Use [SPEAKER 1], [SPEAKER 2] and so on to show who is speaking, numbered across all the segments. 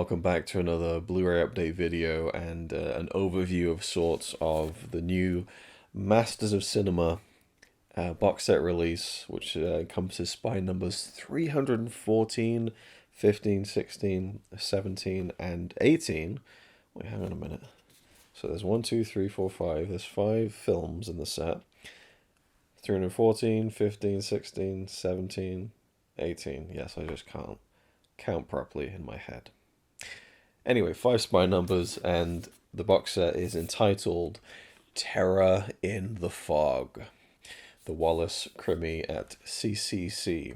[SPEAKER 1] welcome back to another Blu-ray update video and an overview of sorts of the new Masters of Cinema box set release, which encompasses spine numbers 314, 15, 16, 17, and 18. Wait, hang on a minute. So there's 1, 2, 3, 4, 5. There's 5 films in the set. 314, 15, 16, 17, 18. Yes, I just can't count properly in my head. Anyway, 5 spine numbers, and the box set is entitled Terror in the Fog. The Wallace Crimi at CCC.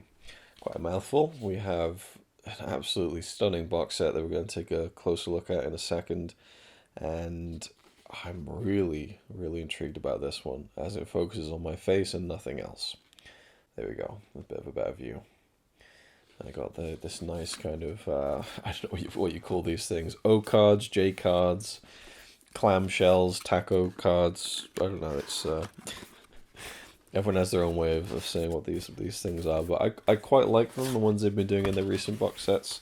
[SPEAKER 1] Quite a mouthful. We have an absolutely stunning box set that we're going to take a closer look at in a second. And I'm really, really intrigued about this one, as it focuses on my face and nothing else. There we go. A bit of a better view. I got this nice kind of, I don't know what you call these things. O cards, J cards, clamshells, taco cards. I don't know. It's everyone has their own way of saying what these things are. But I quite like them, the ones they've been doing in their recent box sets.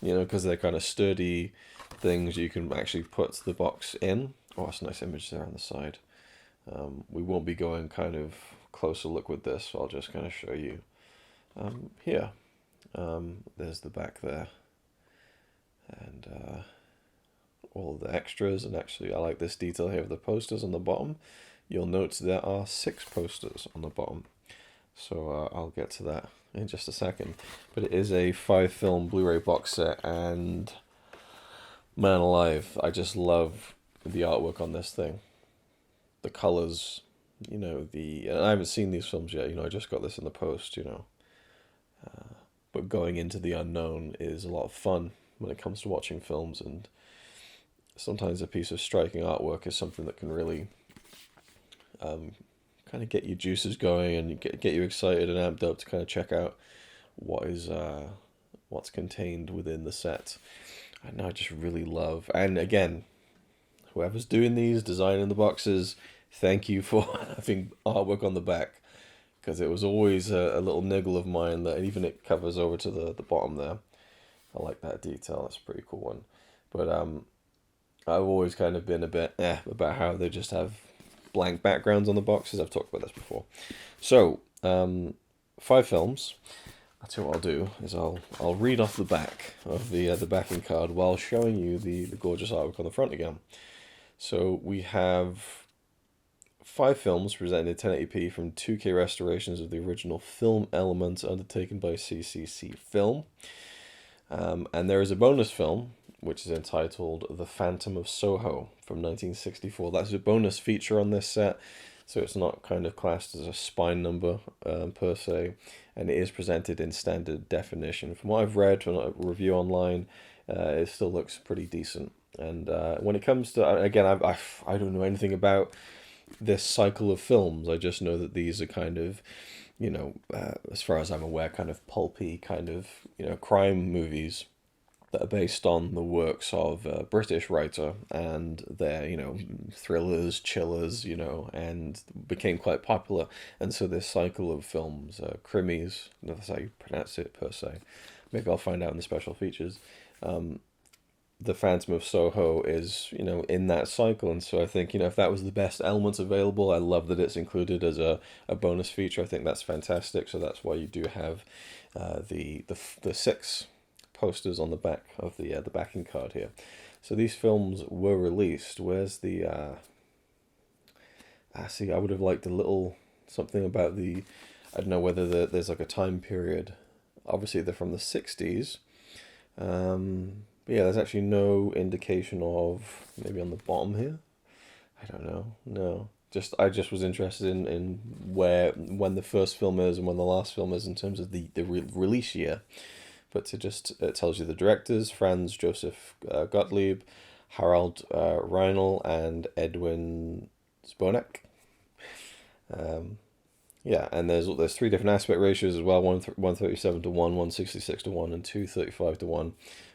[SPEAKER 1] You know, because they're kind of sturdy things you can actually put the box in. Oh, that's a nice image there on the side. We won't be going kind of closer look with this. So I'll just kind of show you here. There's the back there, and all the extras. And actually, I like this detail here of the posters on the bottom. You'll note there are 6 posters on the bottom, so I'll get to that in just a second. But it is a 5-film Blu-ray box set, and man alive, I just love the artwork on this thing. The colors, you know, and I haven't seen these films yet. You know, I just got this in the post. You know. But going into the unknown is a lot of fun when it comes to watching films, and sometimes a piece of striking artwork is something that can really kind of get your juices going and get you excited and amped up to kind of check out what's contained within the set. And I just really love, and again, whoever's doing these, designing the boxes, thank you for having artwork on the back. Because it was always a little niggle of mine that even it covers over to the bottom there. I like that detail. That's a pretty cool one. But I've always kind of been a bit about how they just have blank backgrounds on the boxes. I've talked about this before. So 5 films. That's what I'll do is I'll read off the back of the backing card while showing you the gorgeous artwork on the front again. So we have 5 films presented in 1080p from 2K restorations of the original film elements undertaken by CCC Film. And there is a bonus film, which is entitled The Phantom of Soho from 1964. That's a bonus feature on this set, so it's not kind of classed as a spine number per se, and it is presented in standard definition. From what I've read from a review online, it still looks pretty decent. And when it comes to, again, I don't know anything about this cycle of films. I just know that these are kind of, you know, as far as I'm aware, kind of pulpy, kind of, you know, crime movies that are based on the works of a British writer, and they're, you know, thrillers, chillers, you know, and became quite popular. And so this cycle of films, crimis, that's how you pronounce it per se. Maybe I'll find out in the special features. The Phantom of Soho is, you know, in that cycle, and so I think, you know, if that was the best elements available, I love that it's included as a bonus feature. I think that's fantastic. So that's why you do have the 6 posters on the back of the backing card here. So these films were released. Where's the see, I would have liked a little something about the, I don't know whether there's like a time period. Obviously they're from the 60s. But yeah, there's actually no indication of, maybe on the bottom here. I don't know. No. I just was interested in when the first film is and when the last film is in terms of the release year. But it tells you the directors: Franz Joseph Gottlieb, Harald Reinl, and Edwin Zbonek. Yeah, and there's 3 different aspect ratios as well: 137 to 1, 166 to 1, and 235 to 1.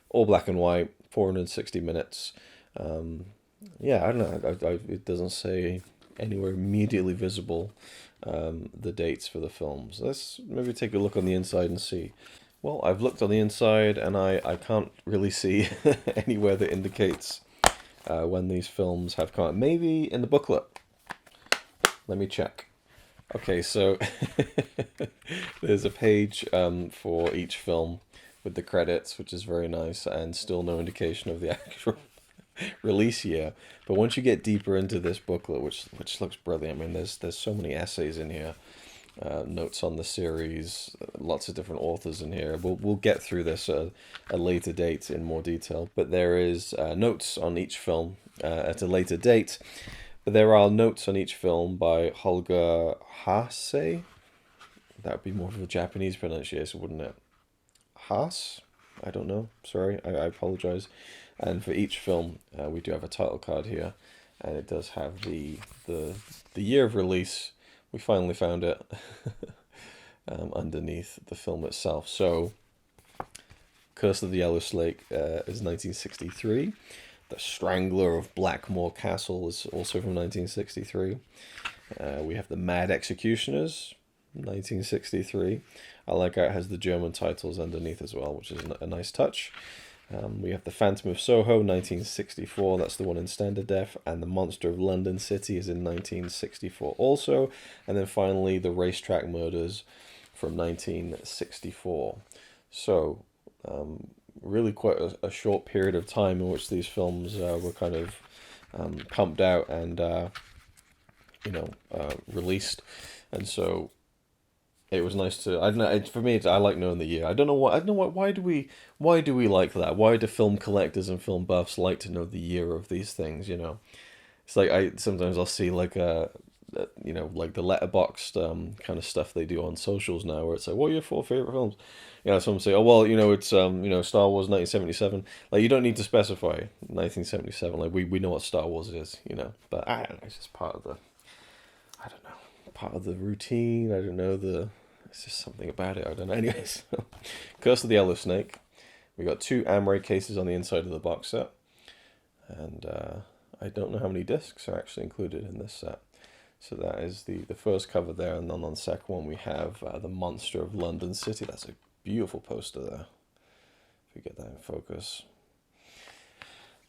[SPEAKER 1] All black and white, 460 minutes. Yeah, I don't know. It doesn't say anywhere immediately visible the dates for the films. Let's maybe take a look on the inside and see. Well, I've looked on the inside and I can't really see anywhere that indicates when these films have come out. Maybe in the booklet. Let me check. Okay, so there's a page for each film with the credits, which is very nice, and still no indication of the actual release year. But once you get deeper into this booklet, which looks brilliant, I mean, there's so many essays in here, notes on the series, lots of different authors in here. We'll get through this at a later date in more detail. But there is notes on each film at a later date. But there are notes on each film by Holger Haase. That would be more of a Japanese pronunciation, wouldn't it? Haas? I don't know. Sorry, I apologize. And for each film, we do have a title card here, and it does have the year of release. We finally found it underneath the film itself. So, Curse of the Yellow Snake is 1963. The Strangler of Blackmore Castle is also from 1963. We have The Mad Executioners, 1963. I like how it has the German titles underneath as well, which is a nice touch. We have The Phantom of Soho, 1964. That's the one in standard def. And The Monster of London City is in 1964 also. And then finally, The Racetrack Murders from 1964. So, really quite a short period of time in which these films were kind of pumped out and released, and so it was nice to. I don't know. For me, I like knowing the year. I don't know what. Why do we like that? Why do film collectors and film buffs like to know the year of these things? It's like sometimes I'll see like like the letterboxed kind of stuff they do on socials now, where it's like, what are your 4 favorite films? Someone say, oh well, it's Star Wars 1977. Like, you don't need to specify 1977. Like, we know what Star Wars is, But I don't know. It's just part of the routine. I don't know. It's just something about it. I don't know. Anyways, Curse of the Yellow Snake. We got 2 Amray cases on the inside of the box set, and I don't know how many discs are actually included in this set. So that is the first cover there, and then on the second one we have The Monster of London City. That's a beautiful poster there, if we get that in focus.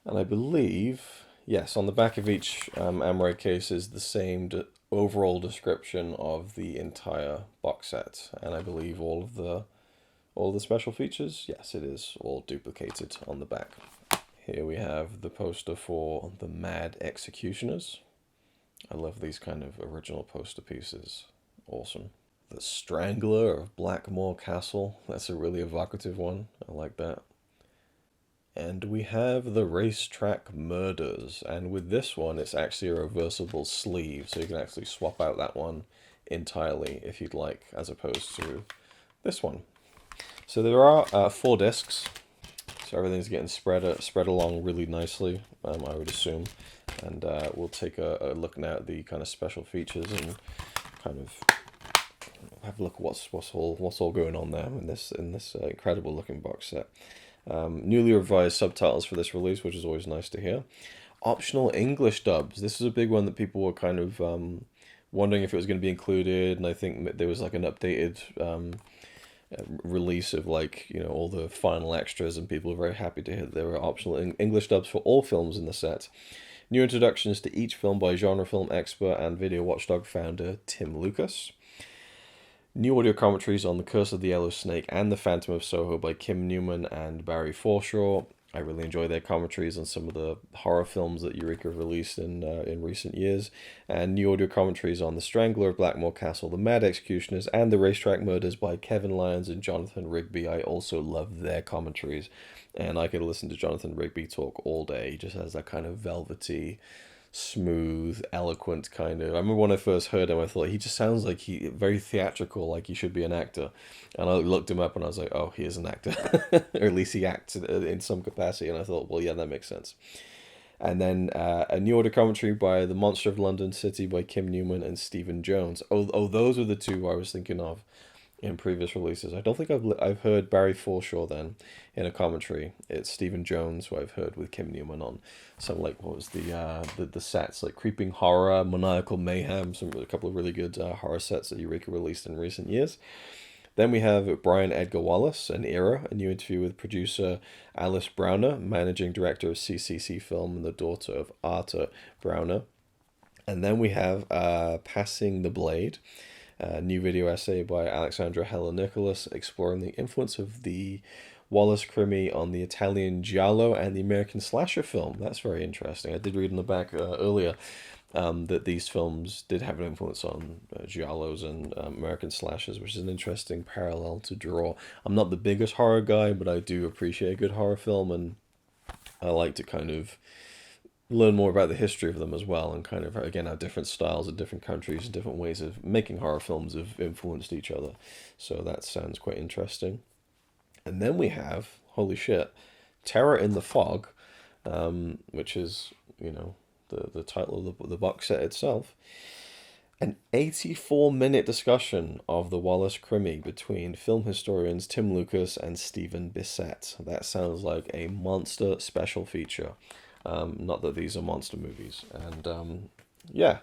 [SPEAKER 1] And I believe, yes, on the back of each Amray case is the same overall description of the entire box set, and I believe all the special features, yes, it is all duplicated on the back. Here we have the poster for The Mad Executioners. I love these kind of original poster pieces. Awesome. The Strangler of Blackmore Castle. That's a really evocative one. I like that. And we have The Racetrack Murders. And with this one, it's actually a reversible sleeve. So you can actually swap out that one entirely if you'd like, as opposed to this one. So there are 4 discs. So everything's getting spread along really nicely, I would assume. And we'll take a look now at the kind of special features and kind of have a look at what's all going on there in this incredible looking box set. Newly revised subtitles for this release, which is always nice to hear. Optional English dubs. This is a big one that people were kind of wondering if it was going to be included, and I think there was like an updated release of all the final extras, and people were very happy to hear that there were optional English dubs for all films in the set. New introductions to each film by genre film expert and Video Watchdog founder Tim Lucas. New audio commentaries on The Curse of the Yellow Snake and The Phantom of Soho by Kim Newman and Barry Forshaw. I really enjoy their commentaries on some of the horror films that Eureka released in recent years. And new audio commentaries on The Strangler of Blackmore Castle, The Mad Executioners, and The Racetrack Murders by Kevin Lyons and Jonathan Rigby. I also love their commentaries. And I could listen to Jonathan Rigby talk all day. He just has that kind of velvety, smooth, eloquent kind of. I remember when I first heard him, I thought he just sounds like very theatrical, like he should be an actor. And I looked him up and I was like, oh, he is an actor, or at least he acts in some capacity. And I thought, well, yeah, that makes sense. And then a new audio commentary by The Monster of London City by Kim Newman and Stephen Jones. Oh, those are the 2 I was thinking of in previous releases. I don't think I've heard Barry Forshaw then in a commentary. It's Stephen Jones who I've heard with Kim Newman on some what was the sets, like Creeping Horror, Maniacal Mayhem, a couple of really good horror sets that Eureka released in recent years. Then we have Brian Edgar Wallace, An Era, a new interview with producer Alice Browner, managing director of CCC Film and the daughter of Arthur Browner. And then we have Passing the Blade, a new video essay by Alexandra Heller Nicholas, exploring the influence of the Wallace Crimi on the Italian giallo and the American slasher film. That's very interesting. I did read in the back earlier that these films did have an influence on giallos and American slashers, which is an interesting parallel to draw. I'm not the biggest horror guy, but I do appreciate a good horror film, and I like to kind of learn more about the history of them as well, and kind of, again, how different styles in different countries and different ways of making horror films have influenced each other. So that sounds quite interesting. And then we have, holy shit, Terror in the Fog, which is, the title of the box set itself. An 84-minute discussion of the Wallace Crimi between film historians Tim Lucas and Stephen Bissett. That sounds like a monster special feature. Not that these are monster movies. And yeah,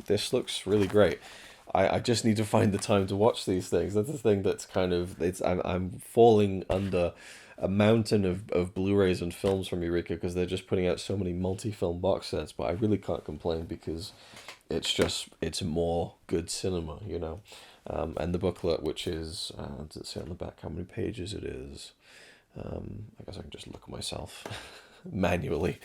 [SPEAKER 1] this looks really great. I just need to find the time to watch these things. That's the thing that's kind of, I'm falling under a mountain of Blu-rays and films from Eureka because they're just putting out so many multi-film box sets, but I really can't complain because it's more good cinema, and the booklet, which is, does it say on the back how many pages it is? I guess I can just look myself manually.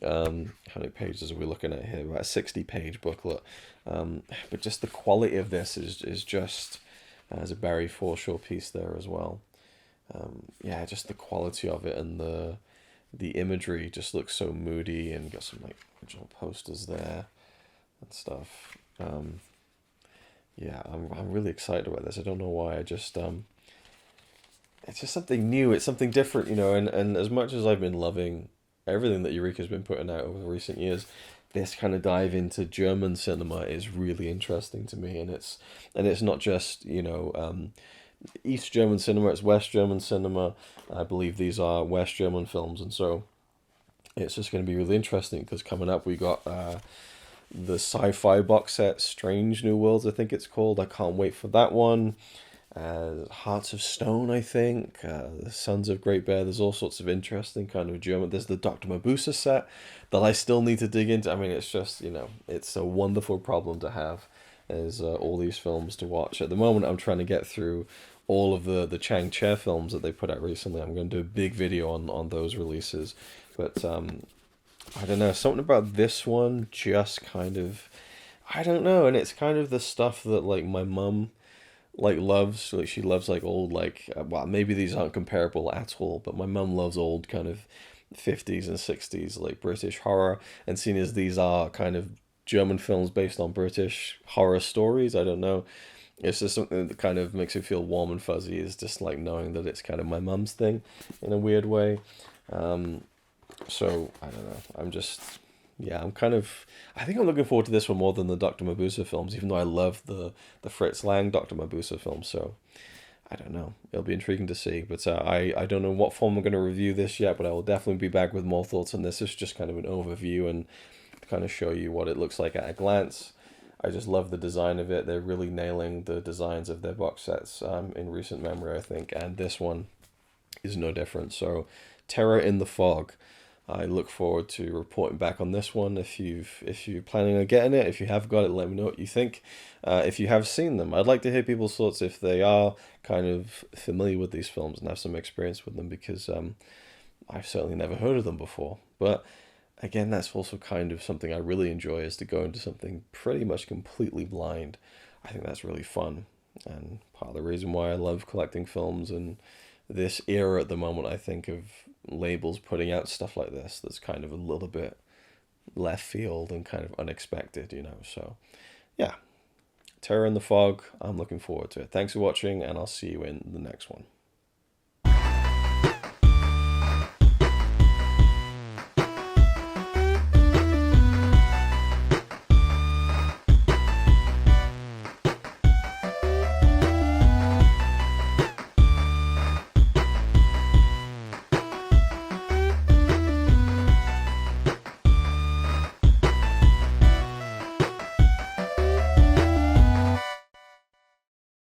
[SPEAKER 1] How many pages are we looking at here? About a 60-page booklet. But just the quality of this is just, there's a Barry Forshaw piece there as well. Yeah, just the quality of it, and the imagery just looks so moody, and got some like original posters there and stuff. Yeah, I'm really excited about this. I don't know why. I just it's just something new. It's something different, and as much as I've been loving everything that Eureka's been putting out over recent years, this kind of dive into German cinema is really interesting to me, and it's not just East German cinema, it's West German cinema. I believe these are West German films, and so it's just going to be really interesting because coming up we got the sci-fi box set Strange New Worlds, I think it's called. I can't wait for that one. Hearts of Stone, I think. The Sons of Great Bear. There's all sorts of interesting kind of German. There's the Dr. Mabuse set that I still need to dig into. I mean, it's just, it's a wonderful problem to have. There's all these films to watch. At the moment, I'm trying to get through all of the Chang Che films that they put out recently. I'm going to do a big video on those releases. But I don't know, something about this one just kind of, I don't know. And it's kind of the stuff that like my mum loves. Like she loves like old, well, maybe these aren't comparable at all, but my mum loves old kind of 50s and 60s like British horror, and seeing as these are kind of German films based on British horror stories, I don't know, it's just something that kind of makes me feel warm and fuzzy, is just like knowing that it's kind of my mum's thing in a weird way. So I don't know, I think I'm looking forward to this one more than the Dr. Mabuse films, even though I love the Fritz Lang Dr. Mabuse films. So I don't know, it'll be intriguing to see. But I don't know what form I'm going to review this yet, but I will definitely be back with more thoughts on this. It's just kind of an overview and kind of show you what it looks like at a glance. I just love the design of it. They're really nailing the designs of their box sets in recent memory, I think, and this one is no different. So Terror in the Fog. I look forward to reporting back on this one. If you're planning on getting it, if you have got it, let me know what you think. If you have seen them, I'd like to hear people's thoughts if they are kind of familiar with these films and have some experience with them, because I've certainly never heard of them before. But again, that's also kind of something I really enjoy, is to go into something pretty much completely blind. I think that's really fun, and part of the reason why I love collecting films and this era at the moment, I think, of labels putting out stuff like this that's kind of a little bit left field and kind of unexpected, so yeah, Terror in the Fog, I'm looking forward to it. Thanks for watching, and I'll see you in the next one.